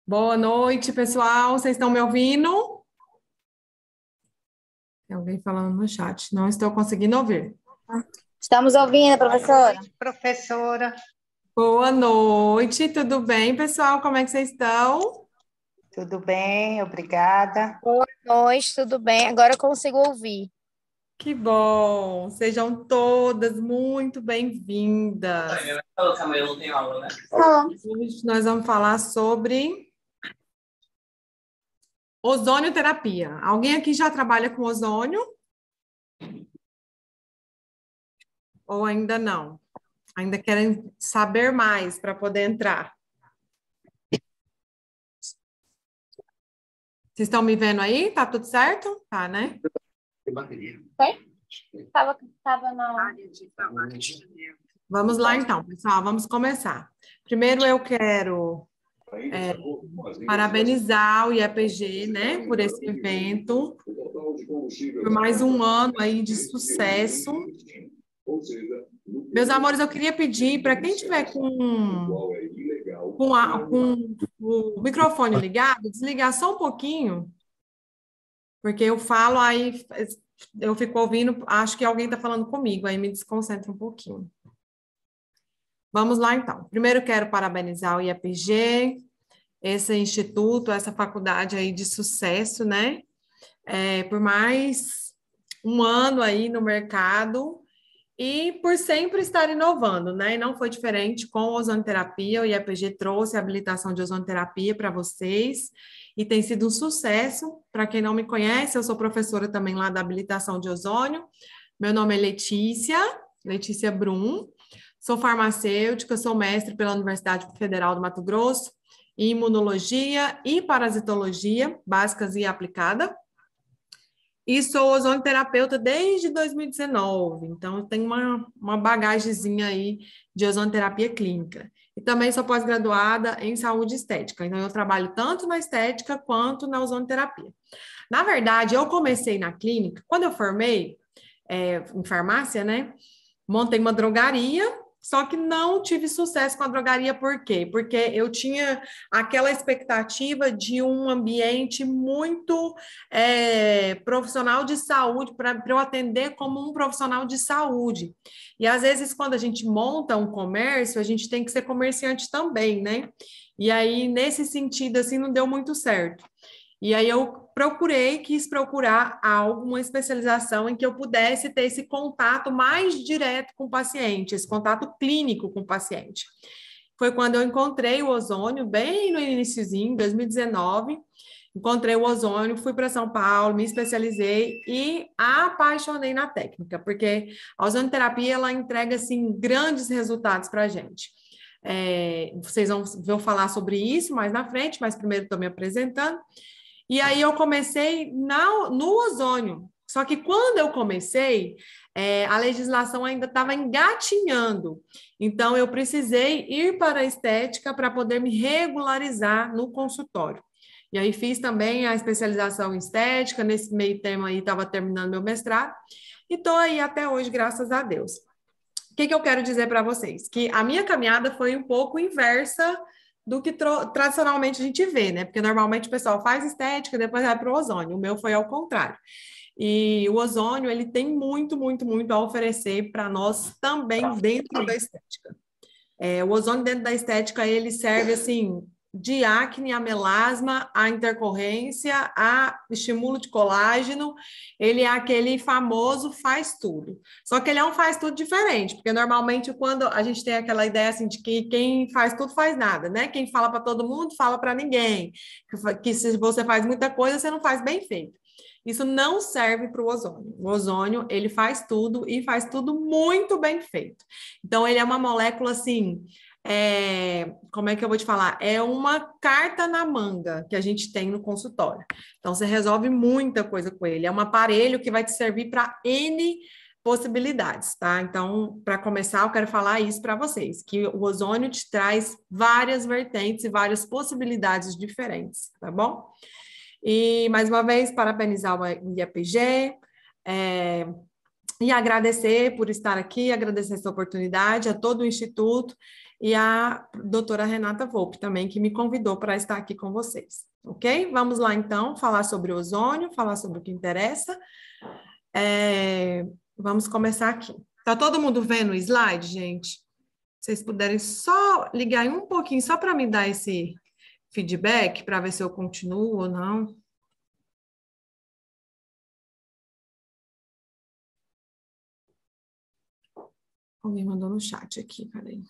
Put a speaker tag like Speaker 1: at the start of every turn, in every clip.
Speaker 1: Boa noite, pessoal. Vocês estão me ouvindo? Tem alguém falando no chat. Não estou conseguindo ouvir.
Speaker 2: Estamos ouvindo, professora.
Speaker 3: Professora,
Speaker 1: Boa noite, tudo bem, pessoal? Como é que vocês estão?
Speaker 3: tudo bem? Obrigada.
Speaker 2: Boa noite, tudo bem? Agora eu consigo ouvir.
Speaker 1: Que bom! Sejam todas muito bem-vindas. Hoje nós vamos falar sobre ozonioterapia. Alguém aqui já trabalha com ozônio? Ou ainda não? Ainda querem saber mais para poder entrar? Vocês estão me vendo aí? Tá tudo certo? Tá, né?
Speaker 2: Tava na...
Speaker 1: Vamos lá então, pessoal, vamos começar. Primeiro eu quero parabenizar o IEPG, né, por esse evento, por mais um ano aí de sucesso. Meus amores, eu queria pedir para quem tiver com o microfone ligado, desligar só um pouquinho, porque eu falo aí, eu fico ouvindo, acho que alguém está falando comigo, aí me desconcentra um pouquinho. Vamos lá, então. Primeiro, quero parabenizar o IEPG, esse instituto, essa faculdade aí de sucesso, né? Por mais um ano aí no mercado e por sempre estar inovando, né? E não foi diferente com a ozonoterapia. O IEPG trouxe a habilitação de ozonoterapia para vocês e tem sido um sucesso. Para quem não me conhece, eu sou professora também lá da habilitação de ozônio. Meu nome é Letícia Brum. Sou farmacêutica, sou mestre pela Universidade Federal do Mato Grosso em imunologia e parasitologia, básicas e aplicada. E sou ozonoterapeuta desde 2019, então eu tenho uma bagagemzinha aí de ozonoterapia clínica. E também sou pós-graduada em saúde estética, então eu trabalho tanto na estética quanto na ozonoterapia. Na verdade, eu comecei na clínica, quando eu formei em farmácia, né? Montei uma drogaria, só que não tive sucesso com a drogaria, por quê? Porque eu tinha aquela expectativa de um ambiente muito profissional de saúde, para eu atender como um profissional de saúde. E às vezes, quando a gente monta um comércio, a gente tem que ser comerciante também, né? E aí, nesse sentido, assim, não deu muito certo. E aí eu quis procurar uma especialização em que eu pudesse ter esse contato mais direto com o paciente, esse contato clínico com o paciente. Foi quando eu encontrei o ozônio, bem no iniciozinho, 2019, encontrei o ozônio, fui para São Paulo, me especializei e apaixonei na técnica, porque a ozonoterapia, ela entrega, assim, grandes resultados para a gente. Vocês vão falar sobre isso mais na frente, mas primeiro estou me apresentando. E aí eu comecei no ozônio. Só que quando eu comecei, a legislação ainda estava engatinhando. Então, eu precisei ir para a estética para poder me regularizar no consultório. E aí fiz também a especialização em estética, nesse meio termo aí estava terminando meu mestrado, e estou aí até hoje, graças a Deus. O que eu quero dizer para vocês? Que a minha caminhada foi um pouco inversa do que tradicionalmente a gente vê, né? Porque normalmente o pessoal faz estética, depois vai para o ozônio. O meu foi ao contrário. E o ozônio, ele tem muito, muito, muito a oferecer para nós também dentro da estética. O ozônio dentro da estética, ele serve, assim, de acne, a melasma, a intercorrência, a estímulo de colágeno. Ele é aquele famoso faz tudo. Só que ele é um faz tudo diferente, porque normalmente quando a gente tem aquela ideia assim de que quem faz tudo faz nada, né? Quem fala para todo mundo, fala para ninguém. Que se você faz muita coisa, você não faz bem feito. Isso não serve para o ozônio. O ozônio, ele faz tudo e faz tudo muito bem feito. Então, ele é uma molécula, assim, como é que eu vou te falar? É uma carta na manga que a gente tem no consultório. Então, você resolve muita coisa com ele. É um aparelho que vai te servir para N possibilidades, tá? Então, para começar, eu quero falar isso para vocês, que o ozônio te traz várias vertentes e várias possibilidades diferentes, tá bom? E, mais uma vez, parabenizar o IEPG, e agradecer por estar aqui, agradecer essa oportunidade a todo o Instituto e a doutora Renata Volpe também, que me convidou para estar aqui com vocês, ok? Vamos lá, então, falar sobre o ozônio, falar sobre o que interessa. Vamos começar aqui. Tá todo mundo vendo o slide, gente? Se vocês puderem só ligar aí um pouquinho, só para me dar esse feedback, para ver se eu continuo ou não. Alguém mandou no chat aqui, peraí.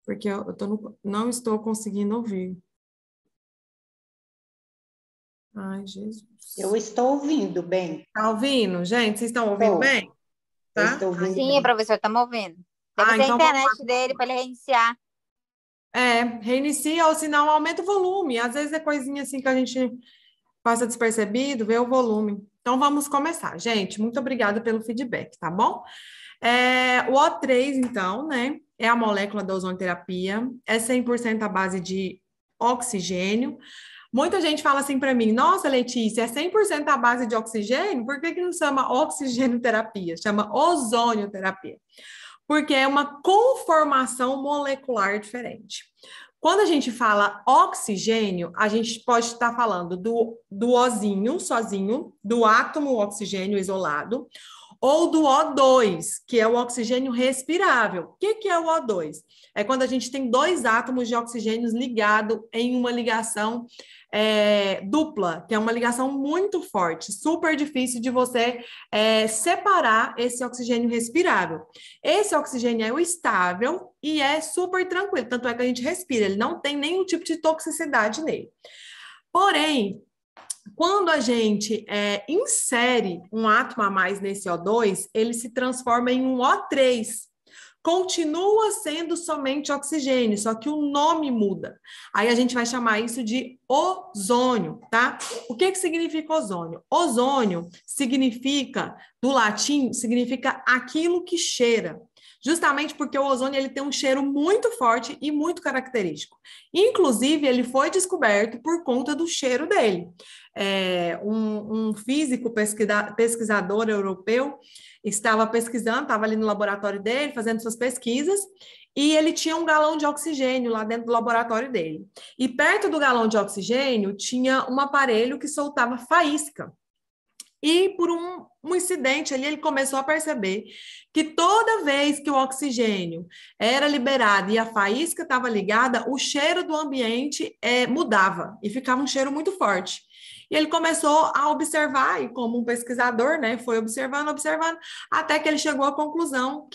Speaker 1: Porque não estou conseguindo ouvir. Ai, Jesus.
Speaker 3: Eu estou ouvindo bem.
Speaker 1: Tá ouvindo, gente? Vocês estão ouvindo bem? Tá?
Speaker 3: Eu estou ouvindo
Speaker 2: Sim,
Speaker 3: bem.
Speaker 2: professor, estamos ouvindo. Deve ser a
Speaker 1: então
Speaker 2: internet dele para ele reiniciar.
Speaker 1: Reinicia ou se não, aumenta o volume. Às vezes é coisinha assim que a gente passa despercebido, vê o volume. Então vamos começar, gente. Muito obrigada pelo feedback, tá bom? O O3, então, né, é a molécula da ozonoterapia, é 100% à base de oxigênio. Muita gente fala assim para mim, nossa, Letícia, é 100% à base de oxigênio? Por que não chama oxigenoterapia? Chama ozonioterapia. Porque é uma conformação molecular diferente. Quando a gente fala oxigênio, a gente pode estar falando do ozinho sozinho, do átomo oxigênio isolado, ou do O2, que é o oxigênio respirável. O que é o O2? É quando a gente tem dois átomos de oxigênio ligados em uma ligação dupla, que é uma ligação muito forte, super difícil de você separar esse oxigênio respirável. Esse oxigênio é o estável e é super tranquilo, tanto é que a gente respira, ele não tem nenhum tipo de toxicidade nele. Porém, quando a gente insere um átomo a mais nesse O2, ele se transforma em um O3. Continua sendo somente oxigênio, só que o nome muda. Aí a gente vai chamar isso de ozônio, tá? O que significa ozônio? Ozônio significa, do latim, significa aquilo que cheira. Justamente porque o ozônio ele tem um cheiro muito forte e muito característico. Inclusive, ele foi descoberto por conta do cheiro dele. Um físico pesquisador europeu estava pesquisando, estava ali no laboratório dele, fazendo suas pesquisas, e ele tinha um galão de oxigênio lá dentro do laboratório dele. E perto do galão de oxigênio tinha um aparelho que soltava faísca. E por um incidente ali, ele começou a perceber que toda vez que o oxigênio era liberado e a faísca estava ligada, o cheiro do ambiente mudava e ficava um cheiro muito forte. E ele começou a observar, e como um pesquisador, né, foi observando, até que ele chegou à conclusão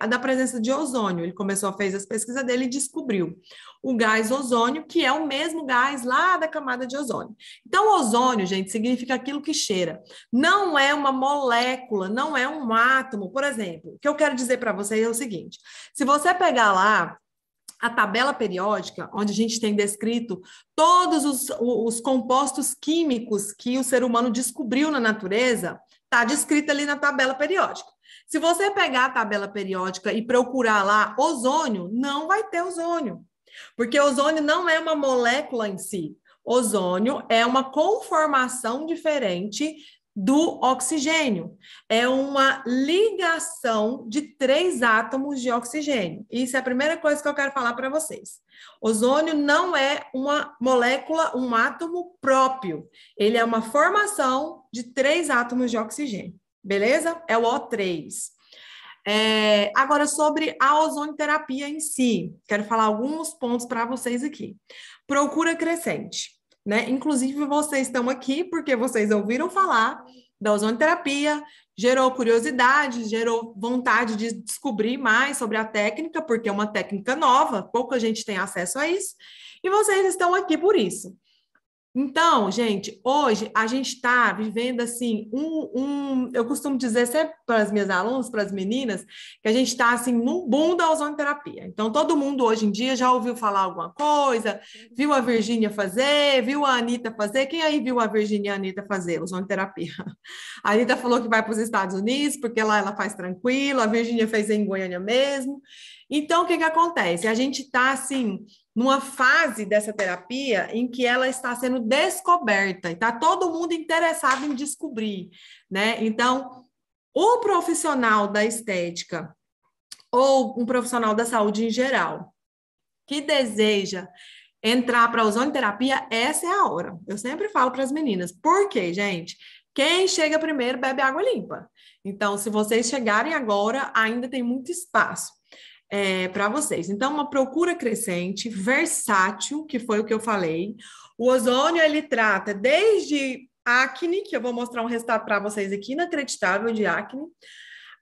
Speaker 1: da presença de ozônio. Ele fez as pesquisas dele e descobriu o gás ozônio, que é o mesmo gás lá da camada de ozônio. Então, ozônio, gente, significa aquilo que cheira. Não é uma molécula, não é um átomo. Por exemplo, o que eu quero dizer para vocês é o seguinte: se você pegar lá a tabela periódica, onde a gente tem descrito todos os compostos químicos que o ser humano descobriu na natureza, está descrito ali na tabela periódica. Se você pegar a tabela periódica e procurar lá ozônio, não vai ter ozônio, porque ozônio não é uma molécula em si. Ozônio é uma conformação diferente do oxigênio. É uma ligação de 3 átomos de oxigênio. Isso é a primeira coisa que eu quero falar para vocês. Ozônio não é uma molécula, um átomo próprio. Ele é uma formação de 3 átomos de oxigênio. Beleza? É o O3. Agora, sobre a ozonoterapia em si, quero falar alguns pontos para vocês aqui. Procura crescente, né? Inclusive, vocês estão aqui porque vocês ouviram falar da ozonoterapia, gerou curiosidade, gerou vontade de descobrir mais sobre a técnica, porque é uma técnica nova, pouca gente tem acesso a isso, e vocês estão aqui por isso. Então, gente, hoje a gente está vivendo assim eu costumo dizer sempre para as minhas alunas, para as meninas, que a gente está assim num boom da ozonoterapia. Então, todo mundo hoje em dia já ouviu falar alguma coisa, viu a Virgínia fazer, viu a Anitta fazer. Quem aí viu a Virgínia e a Anitta fazer ozonoterapia? A Anitta falou que vai para os Estados Unidos, porque lá ela faz tranquilo, a Virgínia fez em Goiânia mesmo. Então, o que acontece? A gente está assim numa fase dessa terapia em que ela está sendo descoberta, e está todo mundo interessado em descobrir, né? Então, o profissional da estética ou um profissional da saúde em geral, que deseja entrar para a ozonoterapia, essa é a hora. Eu sempre falo para as meninas. Por quê, gente? Quem chega primeiro bebe água limpa. Então, se vocês chegarem agora, ainda tem muito espaço para vocês. Então, uma procura crescente, versátil, que foi o que eu falei. O ozônio, ele trata desde acne, que eu vou mostrar um resultado para vocês aqui, inacreditável de acne,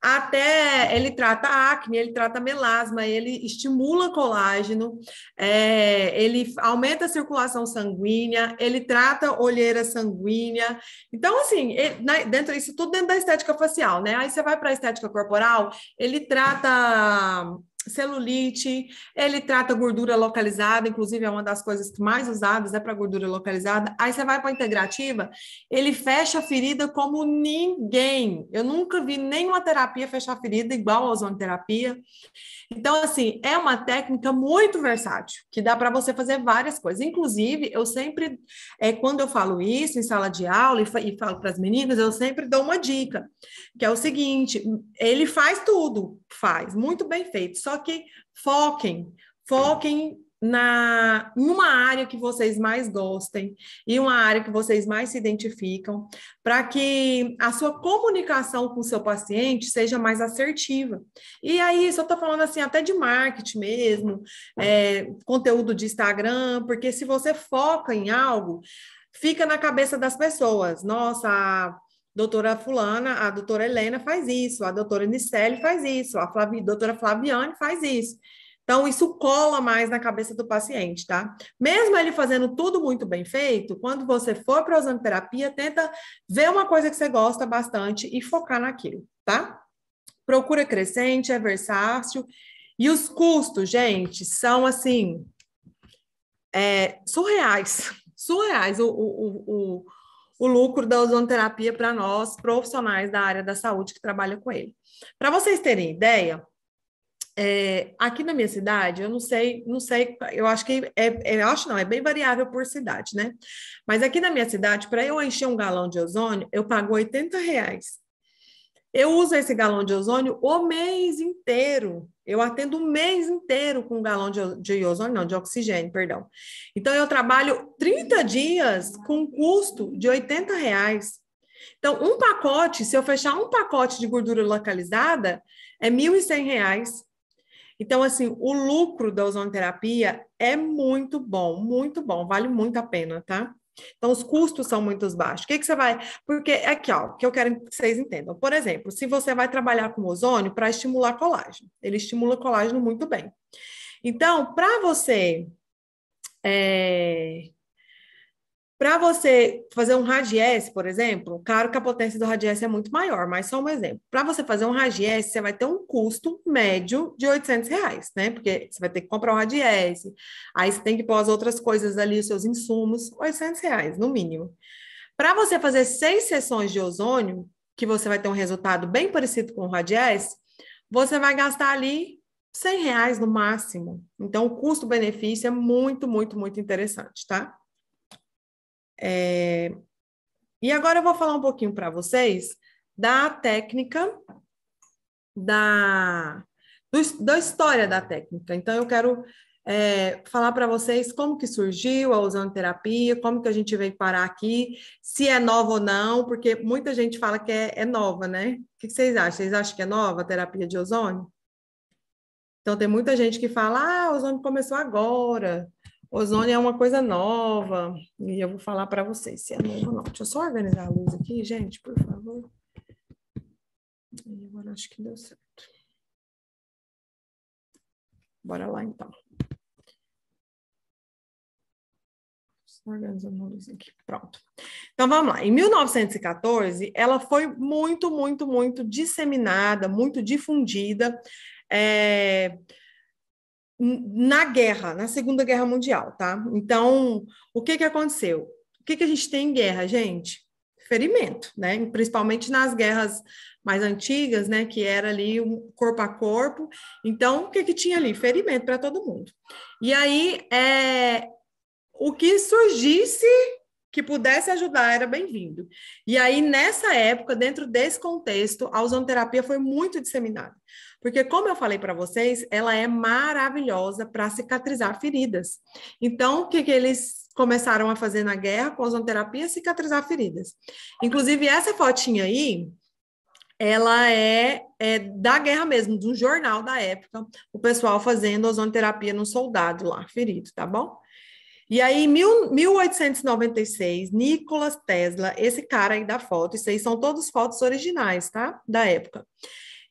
Speaker 1: até ele trata acne, ele trata melasma, ele estimula colágeno, ele aumenta a circulação sanguínea, ele trata olheira sanguínea. Então, assim, dentro disso tudo dentro da estética facial, né? Aí você vai para a estética corporal, ele trata celulite, ele trata gordura localizada, inclusive é uma das coisas mais usadas, é para gordura localizada. Aí você vai para a integrativa, ele fecha a ferida como ninguém. Eu nunca vi nenhuma terapia fechar a ferida igual a ozonoterapia. Então, assim, é uma técnica muito versátil, que dá para você fazer várias coisas. Inclusive, eu sempre, quando eu falo isso em sala de aula e falo para as meninas, eu sempre dou uma dica, que é o seguinte, ele faz tudo, faz, muito bem feito, só que foquem numa área que vocês mais gostem e uma área que vocês mais se identificam, para que a sua comunicação com o seu paciente seja mais assertiva. E aí, isso eu estou falando assim, até de marketing mesmo, conteúdo de Instagram, porque se você foca em algo, fica na cabeça das pessoas. Nossa, a doutora fulana, a doutora Helena faz isso, a doutora Nicele faz isso, a doutora Flaviane faz isso. Então, isso cola mais na cabeça do paciente, tá? Mesmo ele fazendo tudo muito bem feito, quando você for para a ozonoterapia, tenta ver uma coisa que você gosta bastante e focar naquilo, tá? Procura crescente, é versátil. E os custos, gente, são, assim, surreais. Surreais o lucro da ozonoterapia para nós, profissionais da área da saúde que trabalham com ele. Para vocês terem ideia, aqui na minha cidade, eu não sei, eu acho que é bem variável por cidade, né? Mas aqui na minha cidade, para eu encher um galão de ozônio, eu pago R$80. Eu uso esse galão de ozônio o mês inteiro. Eu atendo o mês inteiro com um galão de ozônio, não, de oxigênio, perdão. Então, eu trabalho 30 dias com um custo de R$80. Então, um pacote, se eu fechar um pacote de gordura localizada, é R$1.100. Então, assim, o lucro da ozonoterapia é muito bom, vale muito a pena, tá? Então, os custos são muito baixos. O que você vai... Porque, aqui, ó, que eu quero que vocês entendam. Por exemplo, se você vai trabalhar com ozônio para estimular colágeno, ele estimula colágeno muito bem. Então, para você fazer um radiesse, por exemplo, claro que a potência do radiesse é muito maior, mas só um exemplo. Para você fazer um radiesse, você vai ter um custo médio de R$800, né? Porque você vai ter que comprar um radiesse, aí você tem que pôr as outras coisas ali, os seus insumos, R$800, no mínimo. Para você fazer 6 sessões de ozônio, que você vai ter um resultado bem parecido com o radiesse, você vai gastar ali R$100 no máximo. Então, o custo-benefício é muito, muito, muito interessante, tá? E agora eu vou falar um pouquinho para vocês da técnica, da história da técnica. Então, eu quero falar para vocês como que surgiu a ozonoterapia, como que a gente veio parar aqui, se é nova ou não, porque muita gente fala que é nova, né? O que vocês acham? Vocês acham que é nova a terapia de ozônio? Então, tem muita gente que fala, o ozônio começou agora, ozônio é uma coisa nova, e eu vou falar para vocês se é novo ou não. Deixa eu só organizar a luz aqui, gente, por favor. E agora acho que deu certo. Bora lá, então. Só organizando a luz aqui. Pronto. Então, vamos lá. Em 1914, ela foi muito, muito, muito disseminada, muito difundida, na guerra, na Segunda Guerra Mundial, tá? Então, o que aconteceu? O que a gente tem em guerra, gente? Ferimento, né? Principalmente nas guerras mais antigas, né? Que era ali um corpo a corpo. Então, o que tinha ali? Ferimento para todo mundo. E aí, o que surgisse que pudesse ajudar era bem-vindo. E aí, nessa época, dentro desse contexto, a ozonoterapia foi muito disseminada. Porque, como eu falei para vocês, ela é maravilhosa para cicatrizar feridas. Então, o que eles começaram a fazer na guerra com a ozonoterapia? Cicatrizar feridas. Inclusive, essa fotinha aí, ela é da guerra mesmo, de um jornal da época, o pessoal fazendo ozonoterapia no soldado lá, ferido, tá bom? E aí, em 1896, Nikola Tesla, esse cara aí da foto, isso aí são todas fotos originais, tá? Da época.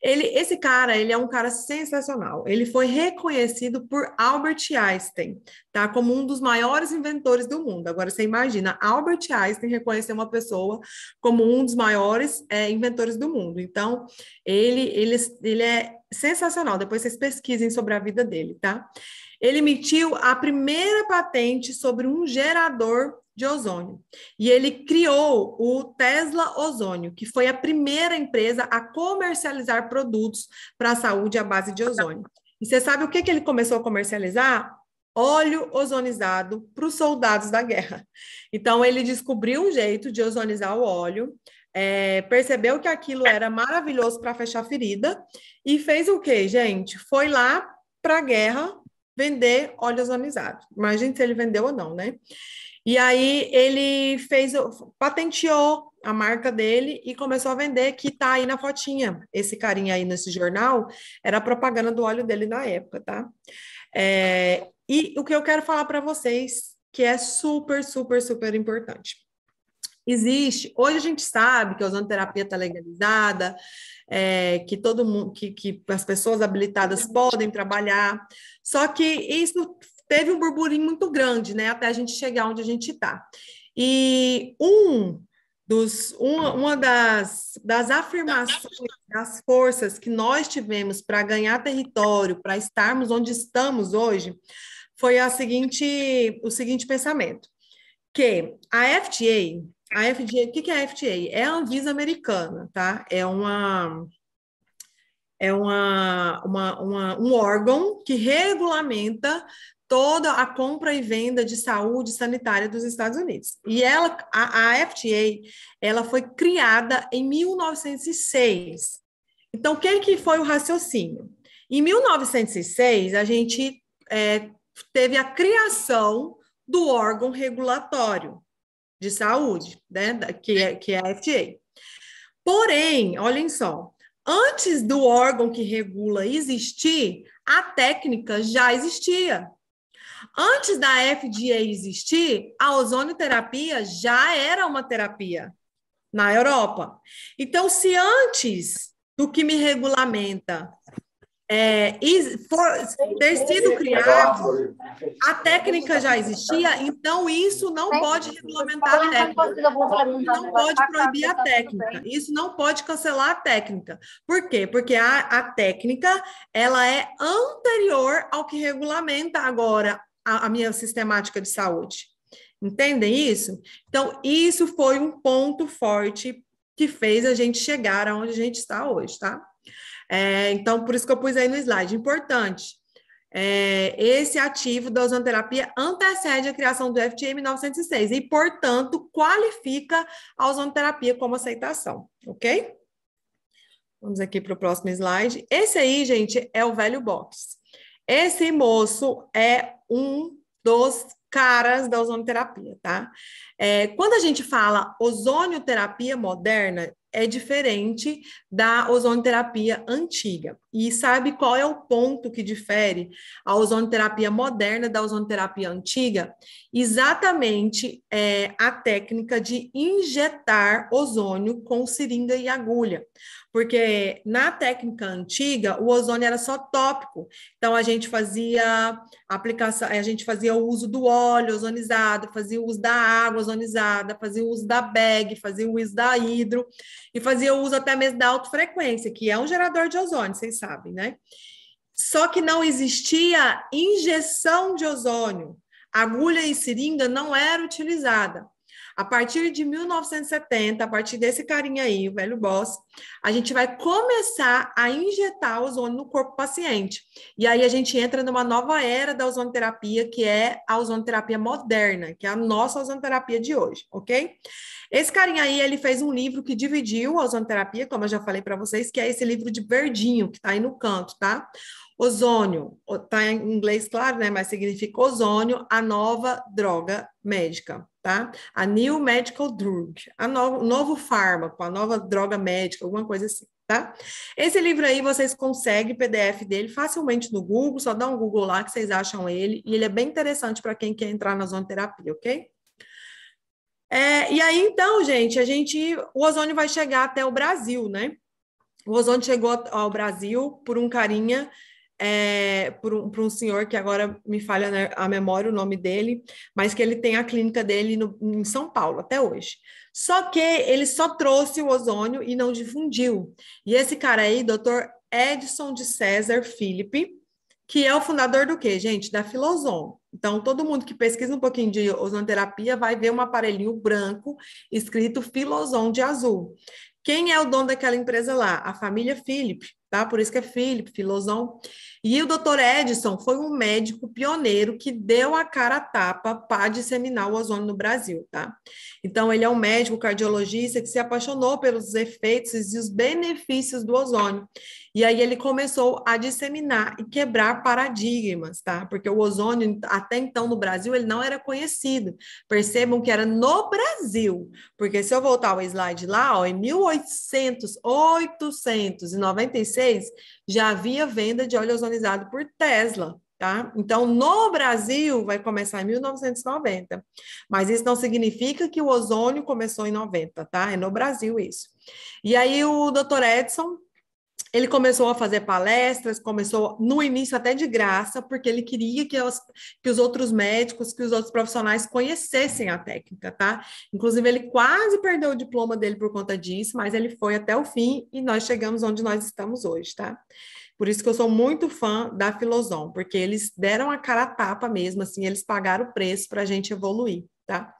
Speaker 1: Esse cara, ele é um cara sensacional. Ele foi reconhecido por Albert Einstein, tá? Como um dos maiores inventores do mundo. Agora, você imagina, Albert Einstein reconhecer uma pessoa como um dos maiores inventores do mundo. Então, ele é sensacional. Depois vocês pesquisem sobre a vida dele, tá? Ele emitiu a primeira patente sobre um gerador de ozônio. E ele criou o Tesla Ozônio, que foi a primeira empresa a comercializar produtos para a saúde à base de ozônio. E você sabe o que ele começou a comercializar? Óleo ozonizado para os soldados da guerra. Então, ele descobriu um jeito de ozonizar o óleo, percebeu que aquilo era maravilhoso para fechar ferida e fez o quê, gente? Foi lá para a guerra vender óleo ozonizado. Imagina se ele vendeu ou não, né? E aí ele patenteou a marca dele e começou a vender, que tá aí na fotinha. Esse carinha aí nesse jornal era a propaganda do óleo dele na época, tá? E o que eu quero falar para vocês, que é super, super, super importante. Hoje a gente sabe que a ozonoterapia está legalizada, que todo mundo, que as pessoas habilitadas podem trabalhar, só que isso teve um burburinho muito grande, né, até a gente chegar onde a gente está. E uma das afirmações, das forças que nós tivemos para ganhar território, para estarmos onde estamos hoje, foi o seguinte pensamento, que a FDA, o que é a FDA? É a Anvisa americana, tá? É um órgão que regulamenta toda a compra e venda de saúde sanitária dos Estados Unidos. E a FDA, ela foi criada em 1906. Então, o que foi o raciocínio? Em 1906, a gente teve a criação do órgão regulatório de saúde, né, que é a FDA. Porém, olhem só, antes do órgão que regula existir, a técnica já existia. Antes da FDA existir, a ozonoterapia já era uma terapia na Europa. Então, se antes do que me regulamenta ter sido criado, a técnica já existia, então isso não pode regulamentar a técnica, isso não pode proibir a técnica, isso não pode cancelar a técnica. Por quê? Porque a técnica, ela é anterior ao que regulamenta agora a minha sistemática de saúde. Entendem isso? Então, isso foi um ponto forte que fez a gente chegar aonde a gente está hoje, tá? Então, por isso que eu pus aí no slide. Importante, esse ativo da ozonoterapia antecede a criação do FDA em 1906 e, portanto, qualifica a ozonoterapia como aceitação, ok? Vamos aqui para o próximo slide. Esse aí, gente, é o velho box. Esse moço é um dos caras da ozonoterapia, tá? Quando a gente fala ozonioterapia moderna, é diferente da ozonoterapia antiga. E sabe qual é o ponto que difere a ozonoterapia moderna da ozonoterapia antiga? Exatamente a técnica de injetar ozônio com seringa e agulha. Porque na técnica antiga, o ozônio era só tópico. Então, a gente fazia o uso do óleo ozonizado, fazia o uso da água ozonizada, fazia o uso da bag, fazia o uso da hidro, e fazia o uso até mesmo da alta-frequência, que é um gerador de ozônio, vocês sabem, né? Só que não existia injeção de ozônio. Agulha e seringa não era utilizada. A partir de 1970, a partir desse carinha aí, o velho boss, a gente vai começar a injetar ozônio no corpo do paciente. E aí a gente entra numa nova era da ozonoterapia, que é a ozonoterapia moderna, que é a nossa ozonoterapia de hoje, ok? Esse carinha aí, ele fez um livro que dividiu a ozonoterapia, como eu já falei para vocês, que é esse livro de verdinho, que está aí no canto, tá? Ozônio, tá em inglês, claro, né? Mas significa ozônio, a nova droga médica, tá? A new medical drug, o novo fármaco, a nova droga médica, alguma coisa assim, tá? Esse livro aí, vocês conseguem PDF dele facilmente no Google, só dá um Google lá que vocês acham ele, e ele é bem interessante para quem quer entrar na ozonoterapia, ok? E aí, então, gente, o ozônio vai chegar até o Brasil, né? O ozônio chegou ao Brasil por um carinha, por um senhor que agora me falha, né, a memória, o nome dele, mas que ele tem a clínica dele em São Paulo até hoje. Só que ele só trouxe o ozônio e não difundiu. E esse cara aí, doutor Edson de César Philippe, que é o fundador do quê, gente? Da Filozon. Então, todo mundo que pesquisa um pouquinho de ozonoterapia vai ver um aparelhinho branco escrito Filozon de azul. Quem é o dono daquela empresa lá? A família Philippe, tá? Por isso que é Philippe, Filozon. E o Dr. Edson foi um médico pioneiro que deu a cara a tapa para disseminar o ozônio no Brasil, tá? Então, ele é um médico cardiologista que se apaixonou pelos efeitos e os benefícios do ozônio. E aí ele começou a disseminar e quebrar paradigmas, tá? Porque o ozônio, até então no Brasil, ele não era conhecido. Percebam que era no Brasil, porque se eu voltar ao slide lá, ó, em 1896, já havia venda de óleo ozonizado por Tesla, tá? Então, no Brasil, vai começar em 1990. Mas isso não significa que o ozônio começou em 90, tá? É no Brasil isso. E aí o Dr. Edson, ele começou a fazer palestras, começou no início até de graça, porque ele queria que os outros médicos, que os outros profissionais conhecessem a técnica, tá? Inclusive, ele quase perdeu o diploma dele por conta disso, mas ele foi até o fim e nós chegamos onde nós estamos hoje, tá? Por isso que eu sou muito fã da Filozon, porque eles deram a cara a tapa mesmo, assim, eles pagaram o preço para a gente evoluir, tá?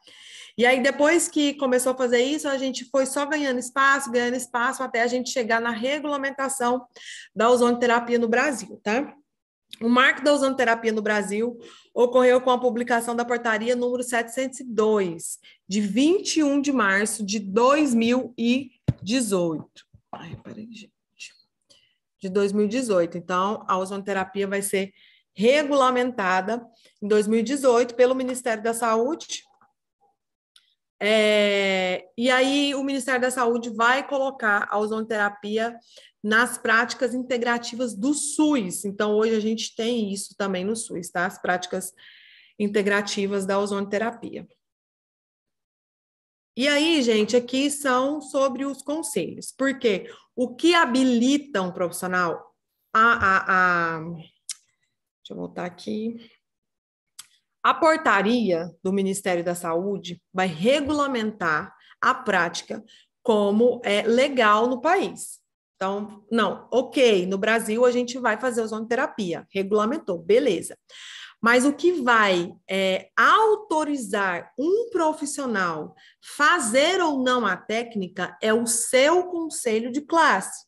Speaker 1: E aí, depois que começou a fazer isso, a gente foi só ganhando espaço, até a gente chegar na regulamentação da ozonoterapia no Brasil, tá? O marco da ozonoterapia no Brasil ocorreu com a publicação da portaria número 702, de 21 de março de 2018. Ai, peraí, gente. De 2018. Então, a ozonoterapia vai ser regulamentada em 2018 pelo Ministério da Saúde. E aí o Ministério da Saúde vai colocar a ozonoterapia nas práticas integrativas do SUS. Então, hoje a gente tem isso também no SUS, tá? As práticas integrativas da ozonoterapia. E aí, gente, aqui são sobre os conselhos. Porque o que habilita um profissional deixa eu voltar aqui. A portaria do Ministério da Saúde vai regulamentar a prática como é legal no país. Então, não, ok, no Brasil a gente vai fazer ozonoterapia, regulamentou, beleza. Mas o que vai autorizar um profissional fazer ou não a técnica é o seu conselho de classe.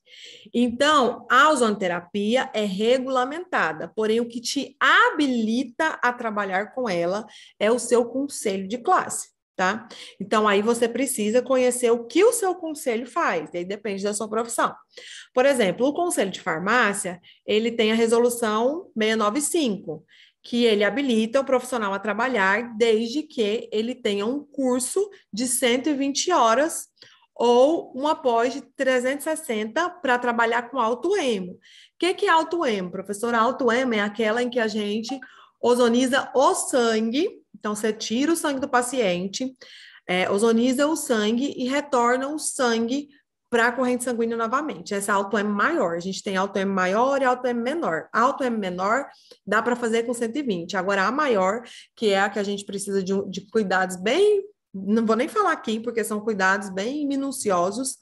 Speaker 1: Então, a ozonoterapia é regulamentada, porém o que te habilita a trabalhar com ela é o seu conselho de classe, tá? Então, aí você precisa conhecer o que o seu conselho faz, e aí depende da sua profissão. Por exemplo, o conselho de farmácia, ele tem a resolução 695, que ele habilita o profissional a trabalhar desde que ele tenha um curso de 120 horas ou uma pós de 360 para trabalhar com autoemo. O que é autoemo, professora? Autoemo é aquela em que a gente ozoniza o sangue, então você tira o sangue do paciente, ozoniza o sangue e retorna o sangue para a corrente sanguínea novamente. Essa autoemo maior. A gente tem autoemo maior e autoemo menor. A autoemo menor dá para fazer com 120. Agora, a maior, que é a que a gente precisa de cuidados bem... Não vou nem falar aqui, porque são cuidados bem minuciosos.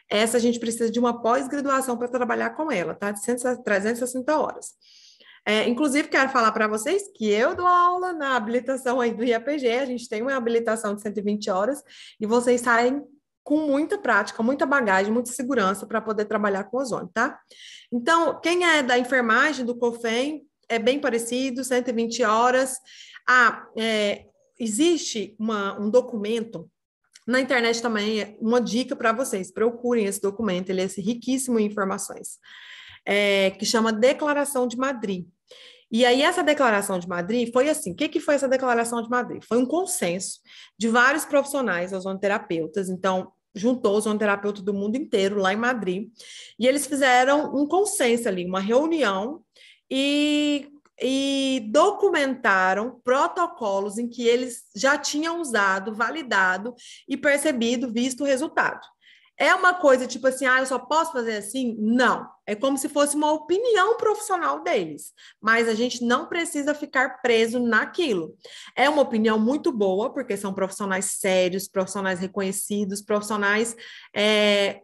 Speaker 1: Essa a gente precisa de uma pós-graduação para trabalhar com ela, tá? De 360 horas. Inclusive, quero falar para vocês que eu dou aula na habilitação aí do IAPG, a gente tem uma habilitação de 120 horas e vocês saem com muita prática, muita bagagem, muita segurança para poder trabalhar com ozônio, tá? Então, quem é da enfermagem, do COFEM, é bem parecido, 120 horas. Existe um documento, na internet também, uma dica para vocês, procurem esse documento, ele é riquíssimo em informações, que chama Declaração de Madrid. E aí, essa Declaração de Madrid foi assim, o que foi essa Declaração de Madrid? Foi um consenso de vários profissionais ozonoterapeutas, então, juntou ozonoterapeutas do mundo inteiro lá em Madrid, e eles fizeram um consenso ali, uma reunião, e documentaram protocolos em que eles já tinham usado, validado e percebido, visto o resultado. É uma coisa tipo assim, eu só posso fazer assim? Não. É como se fosse uma opinião profissional deles, mas a gente não precisa ficar preso naquilo. É uma opinião muito boa, porque são profissionais sérios, profissionais reconhecidos, profissionais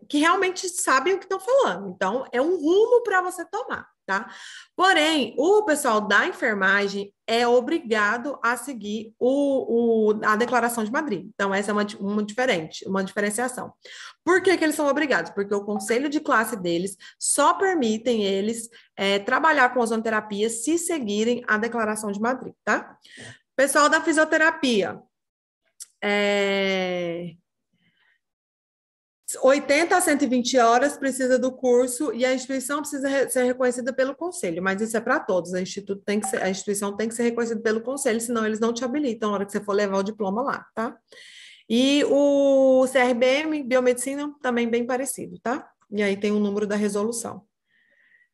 Speaker 1: que realmente sabem o que estão falando. Então, é um rumo para você tomar, tá? Porém, o pessoal da enfermagem é obrigado a seguir a Declaração de Madrid. Então, essa é uma diferenciação. Por que eles são obrigados? Porque o conselho de classe deles só permitem eles trabalhar com ozonoterapia se seguirem a Declaração de Madrid, tá? Pessoal da fisioterapia, 80 a 120 horas precisa do curso e a instituição precisa ser reconhecida pelo conselho, mas isso é para todos, a instituição tem que ser reconhecida pelo conselho, senão eles não te habilitam na hora que você for levar o diploma lá, tá? E o CRBM, biomedicina, também bem parecido, tá? E aí tem o número da resolução.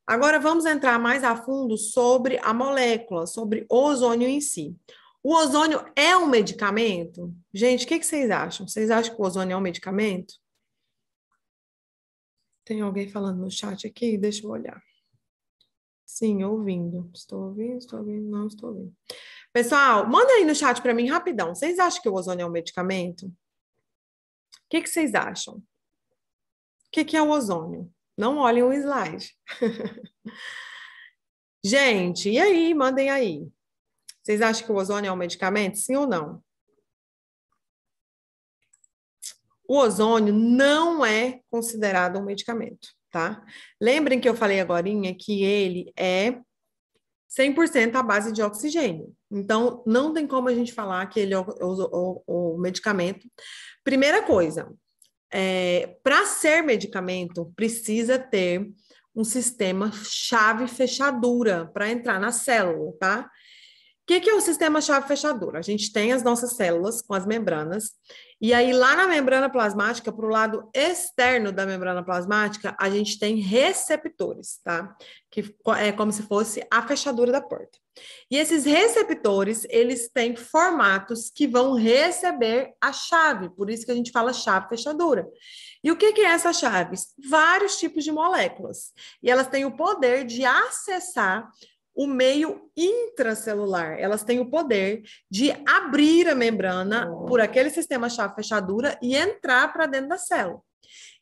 Speaker 1: Agora vamos entrar mais a fundo sobre a molécula, sobre o ozônio em si. O ozônio é um medicamento? Gente, o que vocês acham? Vocês acham que o ozônio é um medicamento? Tem alguém falando no chat aqui? Deixa eu olhar. Sim, ouvindo. Estou ouvindo, não estou ouvindo. Pessoal, manda aí no chat para mim rapidão. Vocês acham que o ozônio é um medicamento? O que vocês acham? O que é o ozônio? Não olhem o slide. Gente, e aí? Mandem aí. Vocês acham que o ozônio é um medicamento? Sim ou não? O ozônio não é considerado um medicamento, tá? Lembrem que eu falei agorinha que ele é 100% à base de oxigênio. Então, não tem como a gente falar que ele é o medicamento. Primeira coisa, para ser medicamento, precisa ter um sistema chave-fechadura para entrar na célula, tá? O que é o sistema chave-fechadura? A gente tem as nossas células com as membranas, e aí lá na membrana plasmática, para o lado externo da membrana plasmática, a gente tem receptores, tá? Que é como se fosse a fechadura da porta. E esses receptores, eles têm formatos que vão receber a chave, por isso que a gente fala chave-fechadura. E o que é essa chave? Vários tipos de moléculas. E elas têm o poder de acessar o meio intracelular. Elas têm o poder de abrir a membrana por aquele sistema chave-fechadura e entrar para dentro da célula.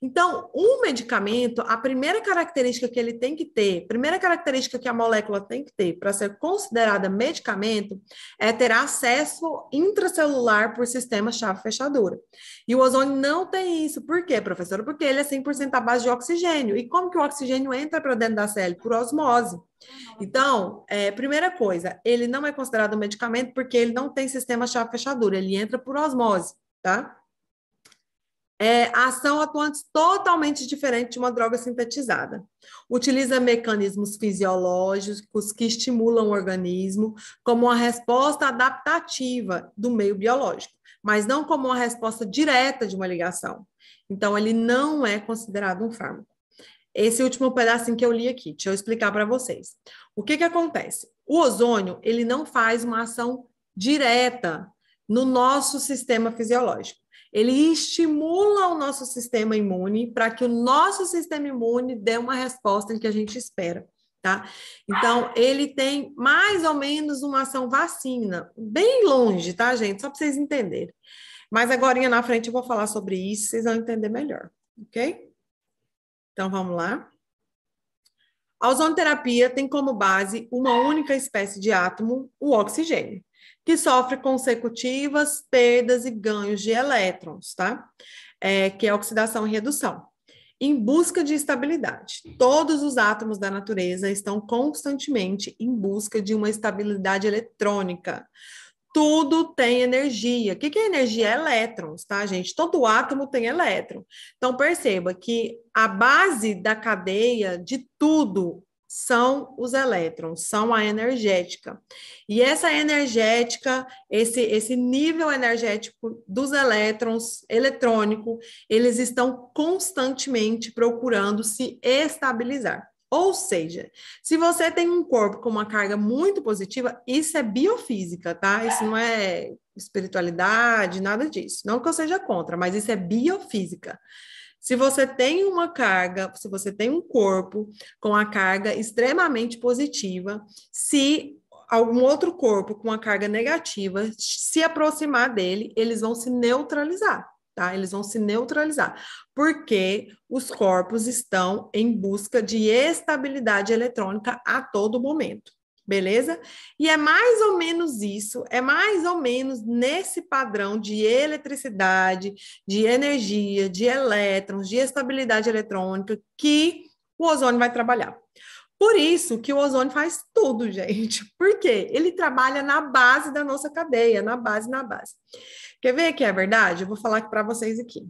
Speaker 1: Então, um medicamento, a primeira característica que ele tem que ter, primeira característica que a molécula tem que ter para ser considerada medicamento é ter acesso intracelular por sistema chave-fechadura. E o ozônio não tem isso. Por quê, professora? Porque ele é 100% à base de oxigênio. E como que o oxigênio entra para dentro da célula? Por osmose. Então, primeira coisa, ele não é considerado um medicamento porque ele não tem sistema chave-fechadura, ele entra por osmose, tá? Ação atuante totalmente diferente de uma droga sintetizada. Utiliza mecanismos fisiológicos que estimulam o organismo como uma resposta adaptativa do meio biológico, mas não como uma resposta direta de uma ligação. Então, ele não é considerado um fármaco. Esse último pedacinho que eu li aqui, deixa eu explicar para vocês. O que acontece? O ozônio, ele não faz uma ação direta no nosso sistema fisiológico. Ele estimula o nosso sistema imune para que o nosso sistema imune dê uma resposta que a gente espera, tá? Então, ele tem mais ou menos uma ação vacina, bem longe, tá, gente? Só para vocês entenderem. Mas agora na frente eu vou falar sobre isso, vocês vão entender melhor, ok? Então, vamos lá. A ozonoterapia tem como base uma única espécie de átomo, o oxigênio, que sofre consecutivas perdas e ganhos de elétrons, tá? Que é oxidação e redução, em busca de estabilidade. Todos os átomos da natureza estão constantemente em busca de uma estabilidade eletrônica. Tudo tem energia. O que é energia? É elétrons, tá, gente? Todo átomo tem elétron. Então, perceba que a base da cadeia de tudo são os elétrons, são a energética. E essa energética, esse nível energético dos elétrons eletrônico, eles estão constantemente procurando se estabilizar. Ou seja, se você tem um corpo com uma carga muito positiva, isso é biofísica, tá? Isso não é espiritualidade, nada disso. Não que eu seja contra, mas isso é biofísica. Se você tem uma carga, se você tem um corpo com a carga extremamente positiva, se algum outro corpo com a carga negativa se aproximar dele, eles vão se neutralizar. Tá? Eles vão se neutralizar, porque os corpos estão em busca de estabilidade eletrônica a todo momento, beleza? E é mais ou menos isso, é mais ou menos nesse padrão de eletricidade, de energia, de elétrons, de estabilidade eletrônica que o ozônio vai trabalhar. Por isso que o ozônio faz tudo, gente. Por quê? Ele trabalha na base da nossa cadeia, na base. Quer ver que é verdade? Eu vou falar para vocês aqui.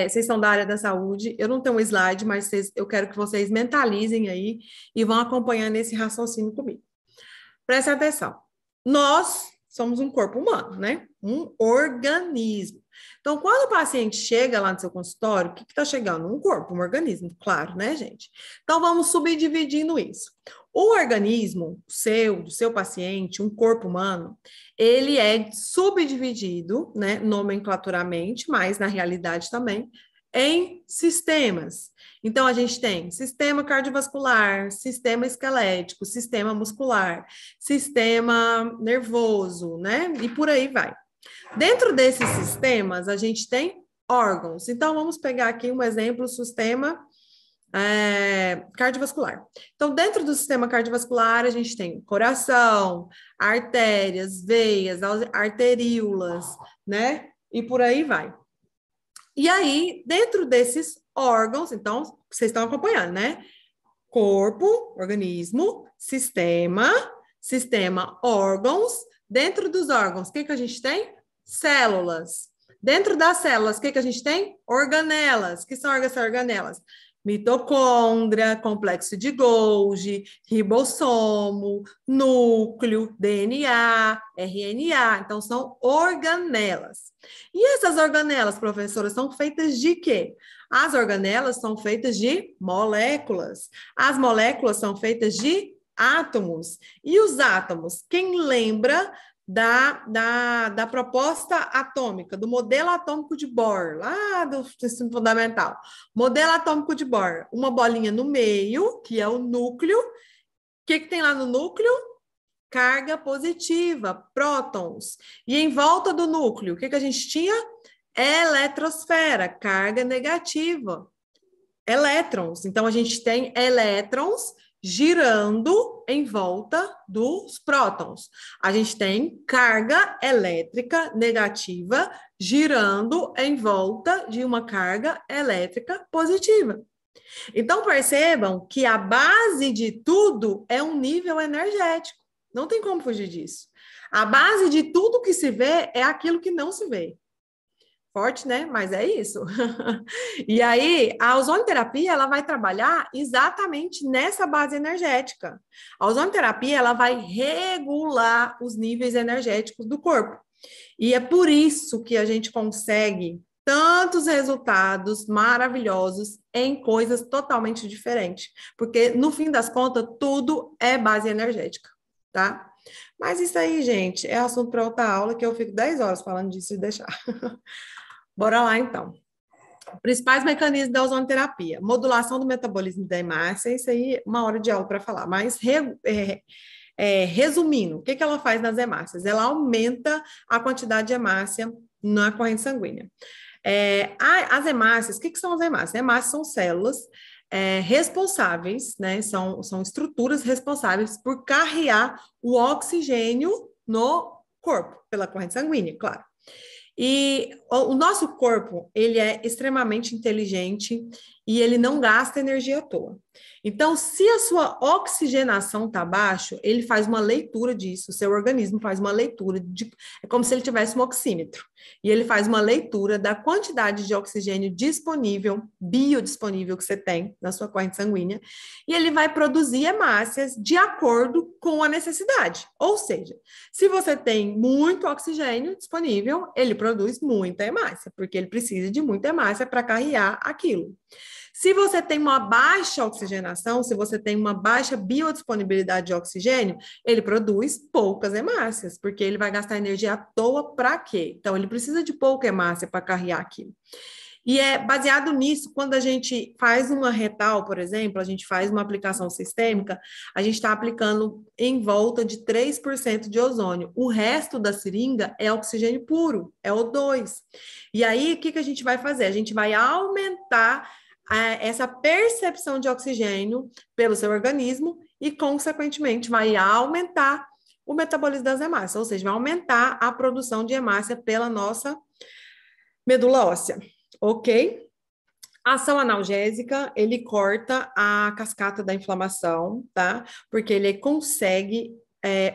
Speaker 1: Vocês são da área da saúde, eu não tenho um slide, mas eu quero que vocês mentalizem aí e vão acompanhando esse raciocínio comigo. Presta atenção. Nós somos um corpo humano, né? Um organismo. Então, quando o paciente chega lá no seu consultório, o que está chegando? Um corpo, um organismo, claro, né, gente? Então, vamos subdividindo isso. O organismo do seu paciente, um corpo humano, ele é subdividido, né, nomenclaturamente, mas na realidade também, em sistemas. Então, a gente tem sistema cardiovascular, sistema esquelético, sistema muscular, sistema nervoso, né? E por aí vai. Dentro desses sistemas, a gente tem órgãos. Então, vamos pegar aqui um exemplo, o sistema cardiovascular. Então, dentro do sistema cardiovascular, a gente tem coração, artérias, veias, arteríolas, né? E por aí vai. E aí, dentro desses órgãos, então, vocês estão acompanhando, né? Corpo, organismo, sistema, órgãos. Dentro dos órgãos, o que a gente tem? Células. Dentro das células, o que a gente tem? Organelas. Que são essas organelas? Mitocôndria, complexo de Golgi, ribossomo, núcleo, DNA, RNA. Então, são organelas. E essas organelas, professora, são feitas de quê? As organelas são feitas de moléculas. As moléculas são feitas de átomos. E os átomos? Quem lembra da proposta atômica, do modelo atômico de Bohr, lá do ensino fundamental. Modelo atômico de Bohr, uma bolinha no meio, que é o núcleo. O que tem lá no núcleo? Carga positiva, prótons. E em volta do núcleo, o que a gente tinha? Eletrosfera, carga negativa, elétrons. Então, a gente tem elétrons girando em volta dos prótons. A gente tem carga elétrica negativa girando em volta de uma carga elétrica positiva. Então, percebam que a base de tudo é um nível energético. Não tem como fugir disso. A base de tudo que se vê é aquilo que não se vê. Forte, né? Mas é isso. E aí, a ozonoterapia, ela vai trabalhar exatamente nessa base energética. A ozonoterapia, ela vai regular os níveis energéticos do corpo. E é por isso que a gente consegue tantos resultados maravilhosos em coisas totalmente diferentes. Porque, no fim das contas, tudo é base energética, tá? Mas isso aí, gente, é assunto para outra aula, que eu fico 10 horas falando disso e deixar. Bora lá, então. Principais mecanismos da ozonoterapia. Modulação do metabolismo da hemácia, isso aí, uma hora de aula para falar. Mas, resumindo, o que ela faz nas hemácias? Ela aumenta a quantidade de hemácia na corrente sanguínea. As hemácias, o que são as hemácias? Hemácias são células responsáveis, né? São estruturas responsáveis por carregar o oxigênio no corpo, pela corrente sanguínea, claro. E o nosso corpo, ele é extremamente inteligente e ele não gasta energia à toa. Então, se a sua oxigenação está baixa, ele faz uma leitura disso, o seu organismo faz uma leitura, é como se ele tivesse um oxímetro, e ele faz uma leitura da quantidade de oxigênio disponível, biodisponível que você tem na sua corrente sanguínea, e ele vai produzir hemácias de acordo com a necessidade. Ou seja, se você tem muito oxigênio disponível, ele produz muita hemácia, porque ele precisa de muita hemácia para carregar aquilo. Se você tem uma baixa oxigenação, se você tem uma baixa biodisponibilidade de oxigênio, ele produz poucas hemácias, porque ele vai gastar energia à toa para quê? Então, ele precisa de pouca hemácia para carregar aquilo. E é baseado nisso, quando a gente faz uma retal, por exemplo, a gente faz uma aplicação sistêmica, a gente está aplicando em volta de 3% de ozônio. O resto da seringa é oxigênio puro, é O2. E aí, o que a gente vai fazer? A gente vai aumentar essa percepção de oxigênio pelo seu organismo e, consequentemente, vai aumentar o metabolismo das hemácias, ou seja, vai aumentar a produção de hemácia pela nossa medula óssea, ok? A ação analgésica, ele corta a cascata da inflamação, tá? Porque ele consegue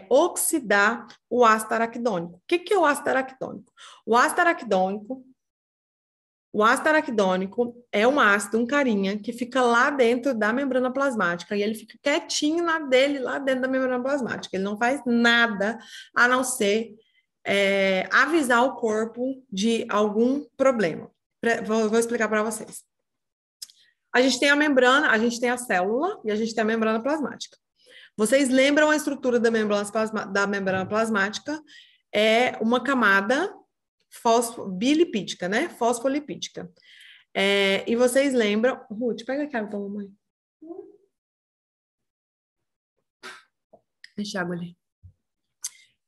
Speaker 1: oxidar o ácido araquidônico. O que é o ácido araquidônico? O ácido araquidônico é um ácido, um carinha, que fica lá dentro da membrana plasmática e ele fica quietinho lá dentro da membrana plasmática. Ele não faz nada a não ser avisar o corpo de algum problema. Vou explicar para vocês. A gente tem a membrana, a gente tem a célula e a gente tem a membrana plasmática. Vocês lembram a estrutura da membrana plasmática? É uma camada bilipídica, né? Fosfolipídica. E vocês lembram... Ruth, pega aqui a água para a mamãe. Deixa a água ali.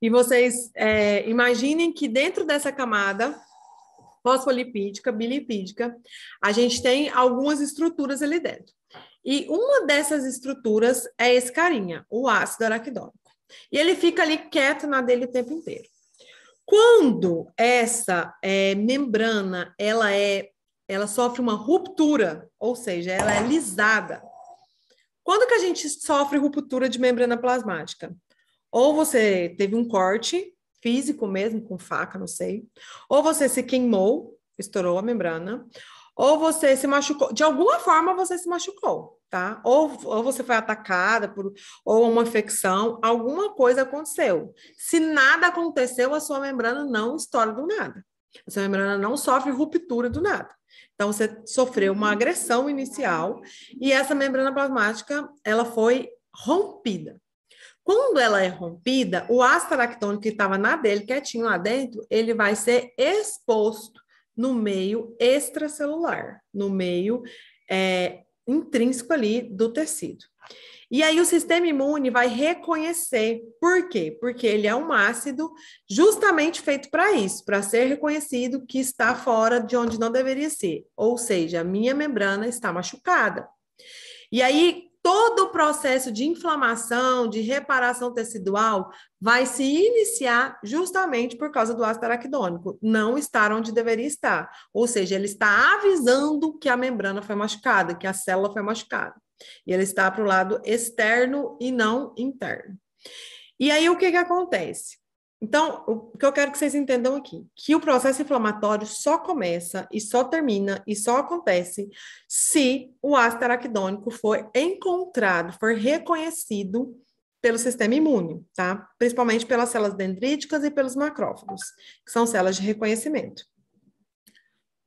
Speaker 1: E vocês imaginem que dentro dessa camada fosfolipídica, bilipídica, a gente tem algumas estruturas ali dentro. E uma dessas estruturas é esse carinha, o ácido araquidônico. E ele fica ali quieto na dele o tempo inteiro. Quando essa membrana ela sofre uma ruptura, ou seja, ela é lisada. Quando que a gente sofre ruptura de membrana plasmática? Ou você teve um corte físico mesmo, com faca, não sei. Ou você se queimou, estourou a membrana. Ou você se machucou. De alguma forma você se machucou, tá? Ou você foi atacada ou uma infecção, alguma coisa aconteceu. Se nada aconteceu, a sua membrana não estoura do nada. A sua membrana não sofre ruptura do nada. Então, você sofreu uma agressão inicial e essa membrana plasmática, ela foi rompida. Quando ela é rompida, o ácido araquidônico que estava na dele, quietinho lá dentro, ele vai ser exposto no meio extracelular, no meio intrínseco ali do tecido. E aí o sistema imune vai reconhecer. Por quê? Porque ele é um ácido justamente feito para isso, para ser reconhecido que está fora de onde não deveria ser. Ou seja, a minha membrana está machucada. E aí todo o processo de inflamação, de reparação tecidual, vai se iniciar justamente por causa do ácido araquidônico, não estar onde deveria estar. Ou seja, ele está avisando que a membrana foi machucada, que a célula foi machucada. E ele está para o lado externo e não interno. E aí, o que acontece? Então, o que eu quero que vocês entendam aqui, que o processo inflamatório só começa e só termina e só acontece se o ácido araquidônico for encontrado, for reconhecido pelo sistema imune, tá? Principalmente pelas células dendríticas e pelos macrófagos, que são células de reconhecimento.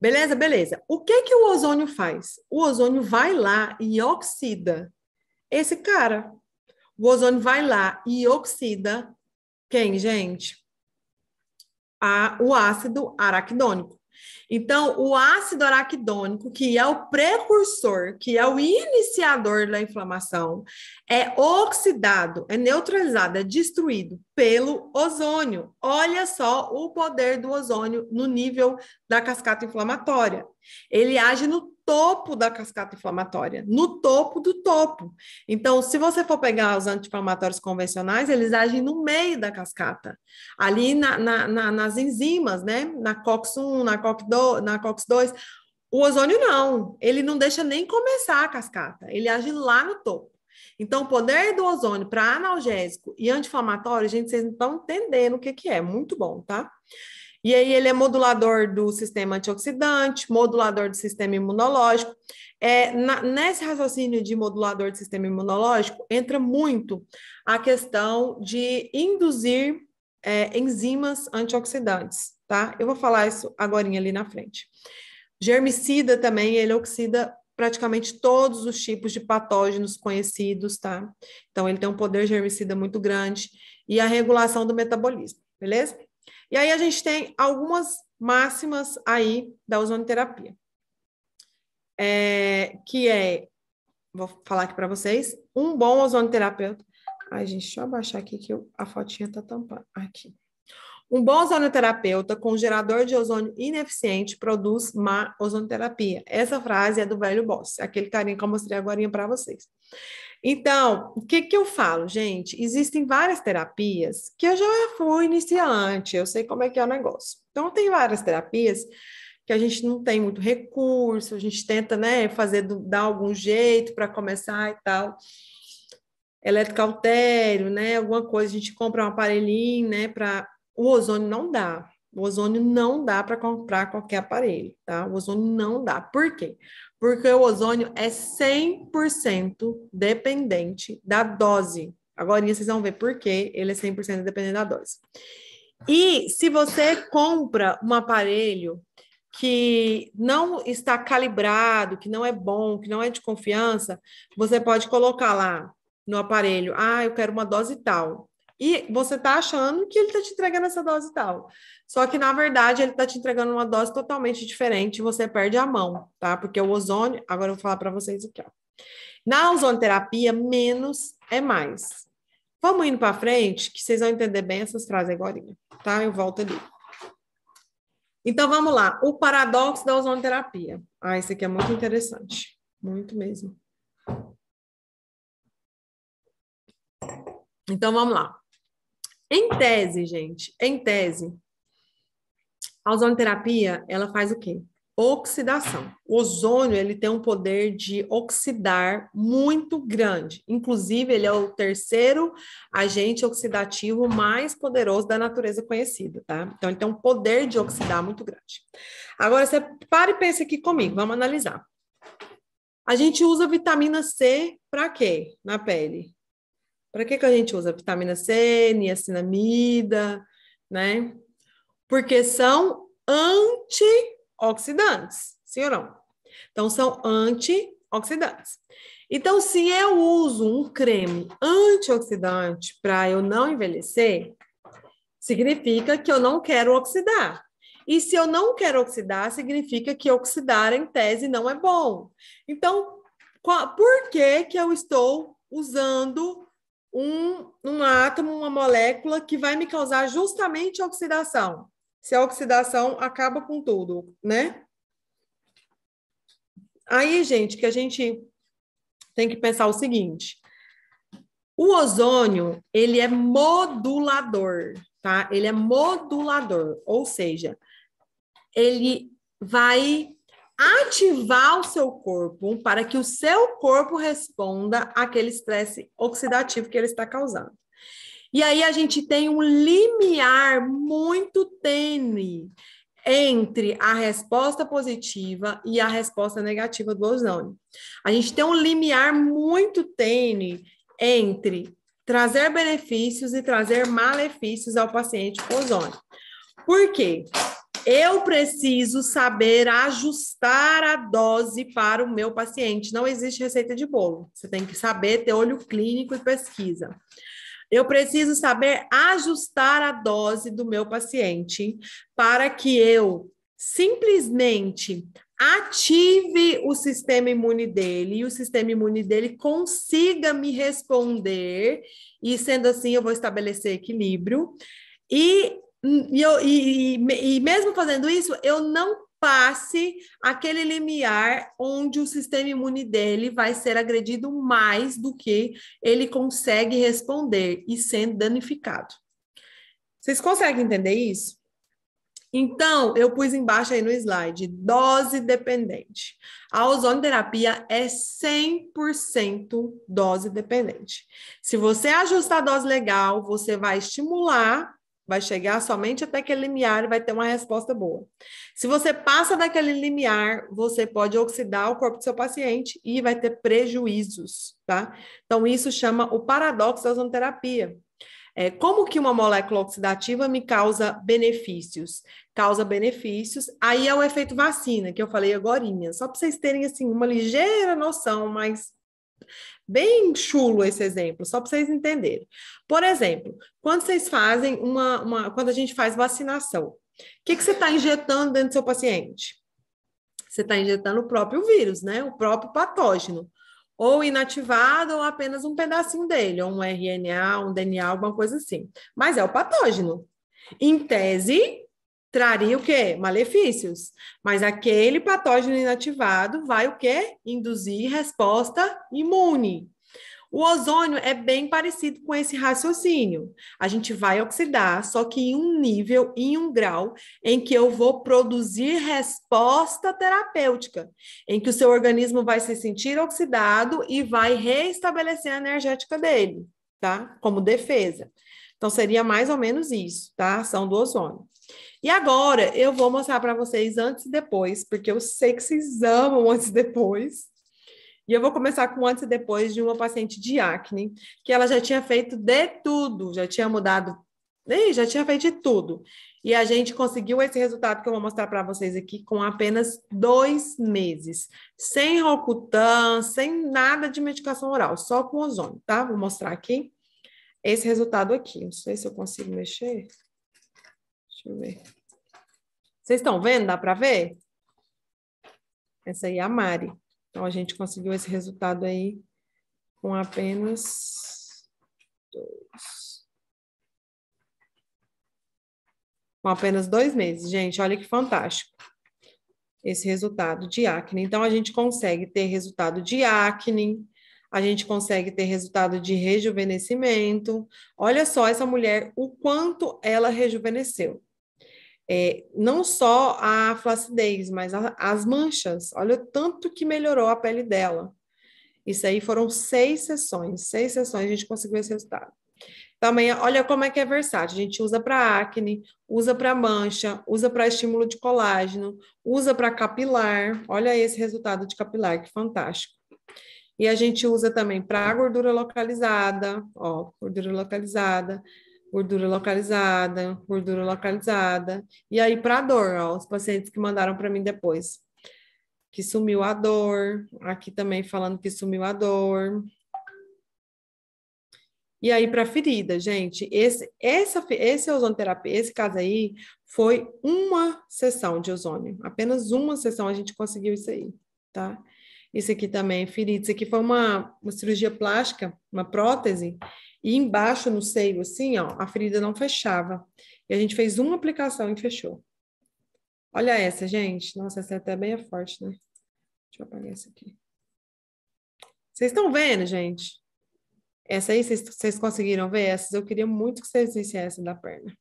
Speaker 1: Beleza? Beleza. O que o ozônio faz? O ozônio vai lá e oxida esse cara. O ozônio vai lá e oxida quem, gente? O ácido araquidônico. Então, o ácido araquidônico, que é o precursor, que é o iniciador da inflamação, é oxidado, é neutralizado, é destruído pelo ozônio. Olha só o poder do ozônio no nível da cascata inflamatória. Ele age no topo da cascata inflamatória, no topo do topo. Então, se você for pegar os anti-inflamatórios convencionais, eles agem no meio da cascata, ali nas enzimas, né? Na COX-1, na COX-2. O ozônio não, ele não deixa nem começar a cascata, ele age lá no topo. Então, o poder do ozônio para analgésico e anti-inflamatório, gente, vocês não estão entendendo o que é, muito bom, tá? E aí ele é modulador do sistema antioxidante, modulador do sistema imunológico. Nesse raciocínio de modulador do sistema imunológico, entra muito a questão de induzir enzimas antioxidantes, tá? Eu vou falar isso agora ali na frente. Germicida também, ele oxida praticamente todos os tipos de patógenos conhecidos, tá? Então, ele tem um poder germicida muito grande e a regulação do metabolismo, beleza? E aí a gente tem algumas máximas aí da ozonoterapia, vou falar aqui para vocês, um bom ozonoterapeuta. Ai, gente, deixa eu abaixar aqui que a fotinha tá tampando. Aqui. Um bom ozonoterapeuta com gerador de ozônio ineficiente produz má ozonoterapia. Essa frase é do velho Boss, aquele carinha que eu mostrei agora para vocês. Então, o que eu falo, gente? Existem várias terapias que eu já fui iniciante, eu sei como é que é o negócio. Então, tem várias terapias que a gente não tem muito recurso, a gente tenta, né, dar algum jeito para começar e tal. Eletrocautério, né, alguma coisa, a gente compra um aparelhinho, né, para... O ozônio não dá. O ozônio não dá para comprar qualquer aparelho, tá? O ozônio não dá. Por quê? Porque o ozônio é 100% dependente da dose. Agora vocês vão ver por que ele é 100% dependente da dose. E se você compra um aparelho que não está calibrado, que não é bom, que não é de confiança, você pode colocar lá no aparelho, eu quero uma dose tal. E você está achando que ele está te entregando essa dose tal. Só que, na verdade, ele está te entregando uma dose totalmente diferente e você perde a mão, tá? Porque o ozônio... Agora eu vou falar para vocês aqui, ó. Na ozonoterapia, menos é mais. Vamos indo para frente, que vocês vão entender bem essas frases agora, tá? Eu volto ali. Então, vamos lá. O paradoxo da ozonoterapia. Esse aqui é muito interessante. Muito mesmo. Então, vamos lá. Em tese, gente, a ozonoterapia, ela faz o quê? Oxidação. O ozônio, ele tem um poder de oxidar muito grande. Inclusive, ele é o terceiro agente oxidativo mais poderoso da natureza conhecida, tá? Então, ele tem um poder de oxidar muito grande. Agora, você para e pensa aqui comigo, vamos analisar. A gente usa vitamina C para quê na pele? Para que a gente usa vitamina C, niacinamida, né? Porque são antioxidantes, sim ou não? Então, são antioxidantes. Então, se eu uso um creme antioxidante para eu não envelhecer, significa que eu não quero oxidar. E se eu não quero oxidar, significa que oxidar, em tese, não é bom. Então, por que eu estou usando um átomo, uma molécula que vai me causar justamente oxidação? Se a oxidação acaba com tudo, né? Aí, gente, que a gente tem que pensar o seguinte: o ozônio, ele é modulador, tá? Ele é modulador, ou seja, ele vai ativar o seu corpo para que o seu corpo responda àquele estresse oxidativo que ele está causando. E aí a gente tem um limiar muito tênue entre a resposta positiva e a resposta negativa do ozônio. A gente tem um limiar muito tênue entre trazer benefícios e trazer malefícios ao paciente com ozônio. Por quê? Eu preciso saber ajustar a dose para o meu paciente. Não existe receita de bolo. Você tem que saber ter olho clínico e pesquisa. Eu preciso saber ajustar a dose do meu paciente para que eu simplesmente ative o sistema imune dele e o sistema imune dele consiga me responder, e sendo assim, eu vou estabelecer equilíbrio. E mesmo fazendo isso, eu não passe aquele limiar onde o sistema imune dele vai ser agredido mais do que ele consegue responder e sendo danificado. Vocês conseguem entender isso? Então, eu pus embaixo aí no slide, dose dependente. A ozonoterapia é 100% dose dependente. Se você ajustar a dose legal, você vai estimular, vai chegar somente até aquele limiar e vai ter uma resposta boa. Se você passa daquele limiar, você pode oxidar o corpo do seu paciente e vai ter prejuízos, tá? Então, isso chama o paradoxo da ozonoterapia. Como que uma molécula oxidativa me causa benefícios? Causa benefícios, aí é o efeito vacina, que eu falei agorinha, só para vocês terem, assim, uma ligeira noção, mas bem chulo esse exemplo, só para vocês entenderem. Por exemplo, quando vocês fazem quando a gente faz vacinação, o que você está injetando dentro do seu paciente? Você está injetando o próprio vírus, né? O próprio patógeno. Ou inativado, ou apenas um pedacinho dele, ou um RNA, um DNA, alguma coisa assim. Mas é o patógeno. Em tese, traria o quê? Malefícios. Mas aquele patógeno inativado vai o quê? Induzir resposta imune. O ozônio é bem parecido com esse raciocínio. A gente vai oxidar, só que em um nível, em um grau, em que eu vou produzir resposta terapêutica, em que o seu organismo vai se sentir oxidado e vai reestabelecer a energética dele, tá? Como defesa. Então, seria mais ou menos isso, tá? A ação do ozônio. E agora, eu vou mostrar para vocês antes e depois, porque eu sei que vocês amam antes e depois. E eu vou começar com antes e depois de uma paciente de acne, que ela já tinha feito de tudo, já tinha mudado, já tinha feito de tudo. E a gente conseguiu esse resultado que eu vou mostrar para vocês aqui com apenas 2 meses. Sem Rocutan, sem nada de medicação oral, só com ozônio, tá? Vou mostrar aqui esse resultado aqui. Não sei se eu consigo mexer. Deixa eu ver. Vocês estão vendo? Dá para ver? Essa aí é a Mari. Então, a gente conseguiu esse resultado aí com apenas 2 meses. Gente, olha que fantástico esse resultado de acne. Então, a gente consegue ter resultado de acne, a gente consegue ter resultado de rejuvenescimento. Olha só essa mulher, o quanto ela rejuvenesceu. Não só a flacidez, mas as manchas. Olha o tanto que melhorou a pele dela. Isso aí foram 6 sessões. 6 sessões a gente conseguiu esse resultado. Também, olha como é que é versátil. A gente usa para acne, usa para mancha, usa para estímulo de colágeno, usa para capilar. Olha esse resultado de capilar, que fantástico. E a gente usa também para gordura localizada, ó, gordura localizada, gordura localizada, gordura localizada. E aí, para dor, ó, os pacientes que mandaram para mim depois, que sumiu a dor. Aqui também falando que sumiu a dor. E aí, para ferida, gente, esse ozonoterapia, esse caso aí, foi uma sessão de ozônio. Apenas uma sessão a gente conseguiu isso aí, tá? Isso aqui também, ferida. Isso aqui foi uma cirurgia plástica, uma prótese, e embaixo no seio, assim, ó, a ferida não fechava. E a gente fez uma aplicação e fechou. Olha essa, gente. Nossa, essa até bem forte, né? Deixa eu apagar essa aqui. Vocês estão vendo, gente? Essa aí, vocês conseguiram ver? Essas eu queria muito que vocês vissem essa da perna.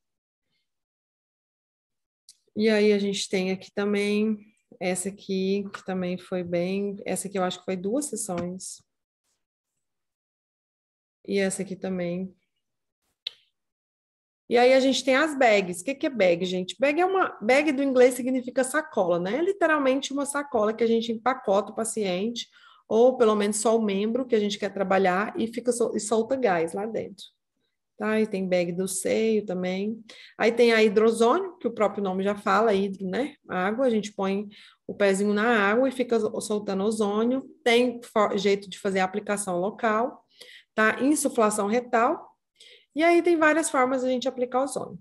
Speaker 1: E aí a gente tem aqui também, essa aqui, que também foi bem... Essa aqui eu acho que foi 2 sessões. E essa aqui também. E aí a gente tem as bags. O que é bag, gente? Bag do inglês significa sacola, né? É literalmente uma sacola que a gente empacota o paciente, ou pelo menos só o membro que a gente quer trabalhar, e e solta gás lá dentro. Tá? E tem bag do seio também. Aí tem a hidrozônio, que o próprio nome já fala, hidro, né? Água, a gente põe o pezinho na água e fica soltando ozônio. Tem jeito de fazer a aplicação local, tá? Insuflação retal. E aí tem várias formas de a gente aplicar ozônio.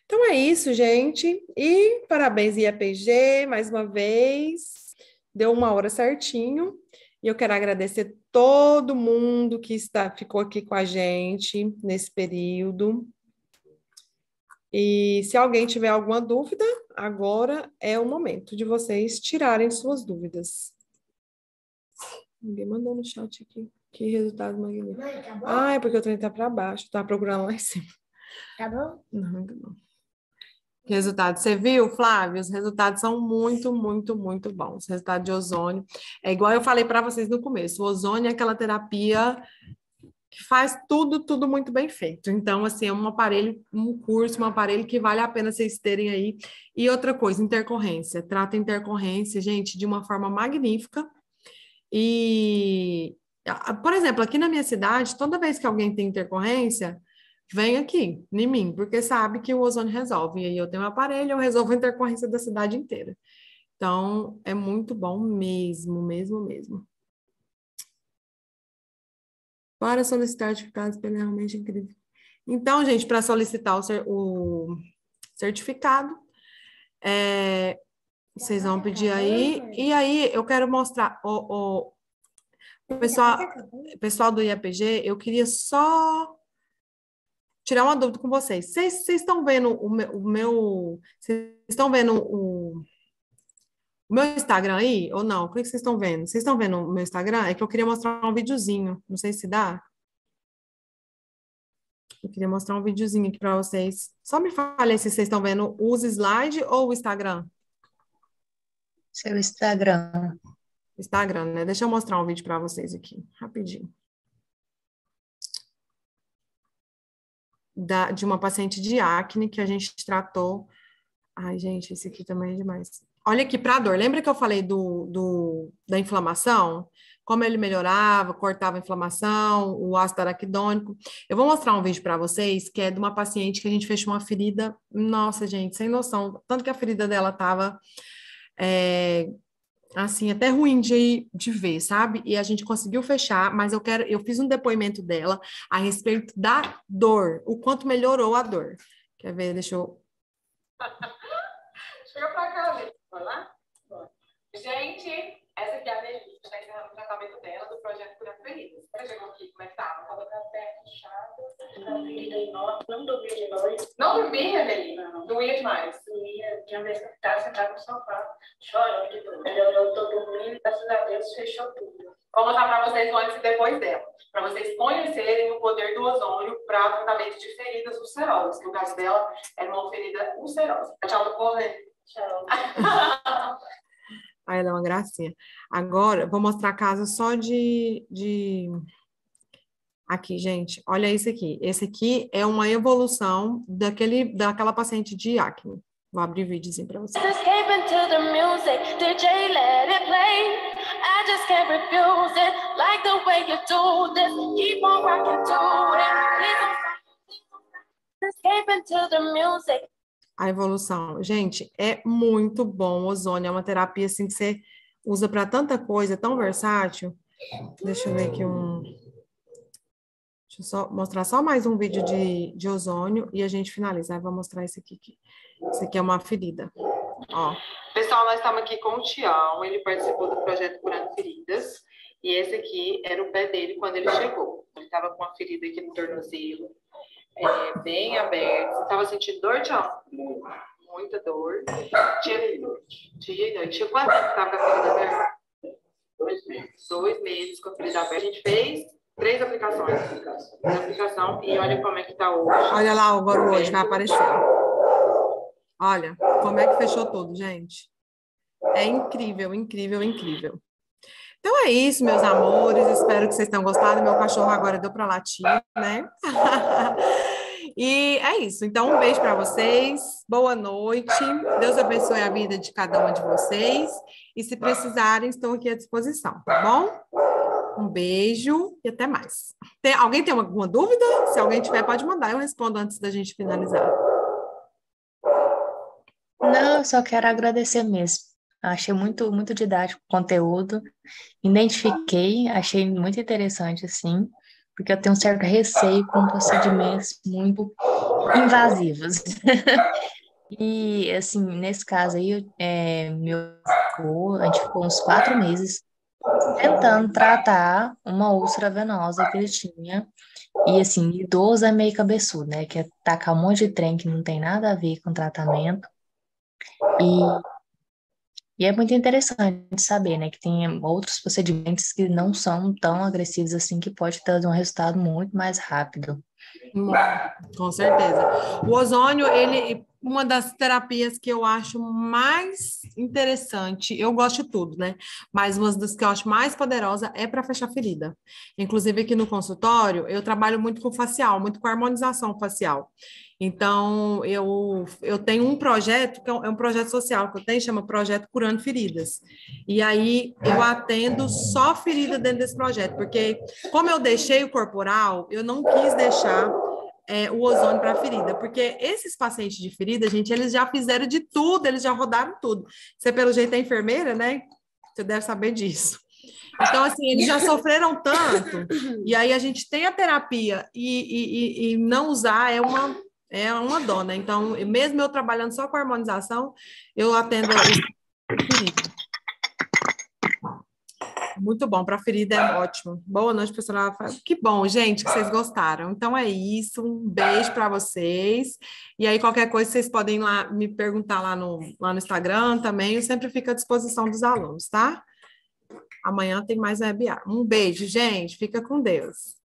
Speaker 1: Então é isso, gente. E parabéns, IAPG, mais uma vez. Deu 1 hora certinho. E eu quero agradecer todo mundo que ficou aqui com a gente nesse período. E se alguém tiver alguma dúvida, agora é o momento de vocês tirarem suas dúvidas. Ninguém mandou no chat aqui. Que resultado magnífico. Ah, é porque o trem tá para baixo. Tá procurando lá em cima.
Speaker 4: Tá bom?
Speaker 1: Não, ainda não. Resultado, você viu, Flávio? Os resultados são muito, muito, muito bons. Resultado de ozônio. É igual eu falei para vocês no começo. O ozônio é aquela terapia que faz tudo, tudo muito bem feito. Então, assim, é um aparelho, um curso, um aparelho que vale a pena vocês terem aí. E outra coisa, intercorrência. Trata a intercorrência, gente, de uma forma magnífica. E, por exemplo, aqui na minha cidade, toda vez que alguém tem intercorrência, vem aqui, em mim, porque sabe que o ozônio resolve. E aí eu tenho um aparelho, eu resolvo a intercorrência da cidade inteira. Então, é muito bom mesmo, mesmo, mesmo. Para solicitar certificados, é realmente incrível. Então, gente, para solicitar o certificado, vocês vão pedir aí. E aí, eu quero mostrar, pessoal do IAPG, eu queria só tirar uma dúvida com vocês. Vocês estão vendo vocês estão vendo o meu Instagram aí ou não? O que vocês estão vendo? Vocês estão vendo o meu Instagram? É que eu queria mostrar um videozinho. Não sei se dá. Eu queria mostrar um videozinho aqui para vocês. Só me falem se vocês estão vendo os slides ou o Instagram.
Speaker 3: Seu Instagram.
Speaker 1: Instagram, né? Deixa eu mostrar um vídeo para vocês aqui, rapidinho. De uma paciente de acne que a gente tratou. Ai, gente, esse aqui também é demais. Olha aqui para a dor. Lembra que eu falei da inflamação? Como ele melhorava, cortava a inflamação, o ácido araquidônico. Eu vou mostrar um vídeo para vocês que é de uma paciente que a gente fechou uma ferida. Nossa, gente, sem noção. Tanto que a ferida dela estava assim, até ruim de ver, sabe? E a gente conseguiu fechar, mas eu fiz um depoimento dela a respeito da dor, o quanto melhorou a dor. Quer ver? Deixa eu... Chega pra cá, Alice. Vai lá? Gente, essa aqui é a Melissa, está encerrando o tratamento dela do projeto Curar Feridas. Você chegou aqui, como é que tava? Tava com a perna inchada, uma ferida enorme, não dormia de noite. Não dormia, Melissa? Não. Doía demais? Doía. Tinha vez que eu ficava sentada no sofá, chorando de dor. Eu tô dormindo, graças a Deus, fechou tudo. Vou mostrar para vocês o antes e depois dela, para vocês conhecerem o poder do ozônio para tratamento de feridas ulcerosas, que o caso dela era uma ferida ulcerosa. Tchau, do correr. Tchau. Aí ela é uma gracinha. Agora, vou mostrar caso só de... Aqui, gente, olha isso aqui. Esse aqui é uma evolução daquela paciente de acne. Vou abrir videozinho para vocês. A evolução. Gente, é muito bom o ozônio. É uma terapia assim que você usa para tanta coisa, tão versátil. Deixa eu ver aqui Deixa eu só mostrar só mais um vídeo de ozônio e a gente finaliza. Vou mostrar esse aqui. Esse aqui é uma ferida. Ó. Pessoal, nós estamos aqui com o Tião. Ele participou do projeto Curando Feridas. E esse aqui era o pé dele quando ele chegou. Ele estava com uma ferida aqui no tornozelo. Bem aberto. Você estava sentindo dor, Tião? Muita dor. Tinha quanto tempo que estava com a ferida aberta? 2 meses. 2 meses com a ferida aberta. A gente fez 3 aplicações. E olha como é que está hoje. Olha lá agora hoje, vai aparecer. Olha como é que fechou tudo, gente. É incrível, incrível, incrível. Então é isso, meus amores. Espero que vocês tenham gostado. Meu cachorro agora deu para latir, né? E é isso. Então, um beijo para vocês. Boa noite. Deus abençoe a vida de cada uma de vocês. E se precisarem, estou aqui à disposição, tá bom? Um beijo e até mais. Alguém tem alguma dúvida? Se alguém tiver, pode mandar. Eu respondo antes da gente finalizar.
Speaker 3: Não, eu só quero agradecer mesmo. Achei muito, muito didático o conteúdo. Identifiquei, achei muito interessante, assim. porque eu tenho um certo receio com procedimentos muito invasivos. E, assim, nesse caso aí, meu avô, a gente ficou uns 4 meses tentando tratar uma úlcera venosa que ele tinha. E, assim, idoso é meio cabeçudo, né? Que é tacar um monte de trem que não tem nada a ver com tratamento. E é muito interessante saber, né, que tem outros procedimentos que não são tão agressivos assim, que pode trazer um resultado muito mais rápido.
Speaker 1: Hum, Com certeza. O ozônio, ele, uma das terapias que eu acho mais interessante, eu gosto de tudo, né? Mas uma das que eu acho mais poderosa é para fechar ferida. Inclusive aqui no consultório, eu trabalho muito com facial, muito com harmonização facial. Então, eu tenho um projeto, que é um projeto social que eu tenho, chama Projeto Curando Feridas. E aí eu atendo só ferida dentro desse projeto, porque como eu deixei o corporal, eu não quis deixar o ozônio para a ferida, porque esses pacientes de ferida, gente, eles já fizeram de tudo, eles já rodaram tudo. Você, pelo jeito, é enfermeira, né? Você deve saber disso. Então, assim, eles já sofreram tanto, e aí a gente tem a terapia e não usar é uma dona. Então, mesmo eu trabalhando só com harmonização, eu atendo os feridos. Muito bom, para ferida é ótimo. Boa noite, professora Rafael. Que bom, gente, que vocês gostaram. Então é isso, um beijo para vocês. E aí, qualquer coisa, vocês podem lá me perguntar lá no Instagram também. Eu sempre fico à disposição dos alunos, tá? Amanhã tem mais webinar. Um beijo, gente. Fica com Deus.